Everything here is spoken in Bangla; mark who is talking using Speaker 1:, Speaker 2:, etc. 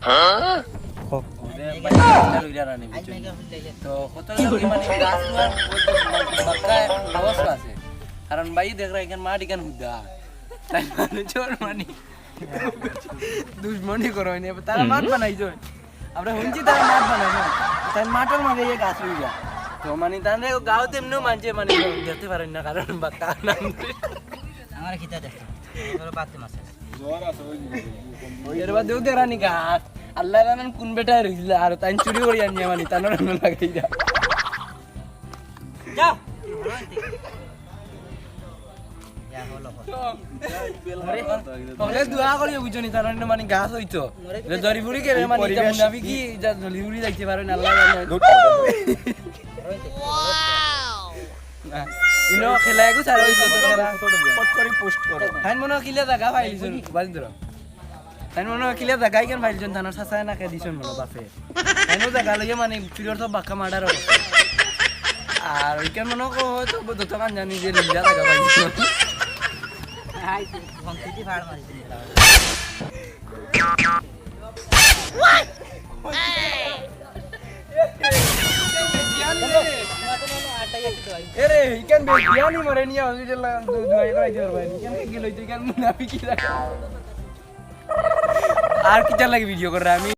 Speaker 1: ওদের বাইরে লইরা রানি তো কত লোক মানে গাছ বাক্কা অবস্থা আছে কারণ ভাই দেখ রা এখান মাটি কেন হুদা তাই মানে চোর মানি দুশ্মনী করো নি তারা মাঠ বানাইছো আমরা হুঁচি তারা মাঠ বানাইছো তাই মাঠের মাঝে এই গাছ লইরা তো মানে তাহলে গাঁও তেমনিও মানছে মানে দেখতে পারেন না কারণ বাক্কা নাম
Speaker 2: আমার খিতা দেখো ওরা বাতে মাছ
Speaker 1: এর বাদেও দেরানি গাছ আল্লাহ জানেন কোন বেটা রইছিল আর তাই চুরি করে আনিয়া মানে তার নাম লাগাই যা
Speaker 2: যাও ইয়া হলো
Speaker 1: পরে দোয়া করি বুঝনি তার মানে গাছ হইতো জরিপুরি কে মানে কেমন যাবি কি যা জরিপুরি যাইতে পারে না আল্লাহ জানে ইনো খেলা একু সারা হইতো তো খেলা
Speaker 3: পট করে পোস্ট করো
Speaker 1: হাইন মনে কিলা জায়গা পাইলিছন বাজিদ্র হাইন মনে কিলা জায়গা কেন পাইলিছন থানার সাসায় না কে দিছন মনে বাপে হাইনো জায়গা লইয়া মানে ফিরর তো বাক্কা মার্ডার অবস্থা আর ওইখান মনে তো দোকান জানি যে লিলা জায়গা পাইলিছন
Speaker 2: হাই কমপ্লিটলি ফাড় মারিছি
Speaker 1: এরে ইকান বে বিয়ানি মরে নিয়া হসপিটাল দুয়াই করাইতে পারবা ইকান কি লইতে ইকান মুনাফিকি আর কি চাল লাগে ভিডিও করে আমি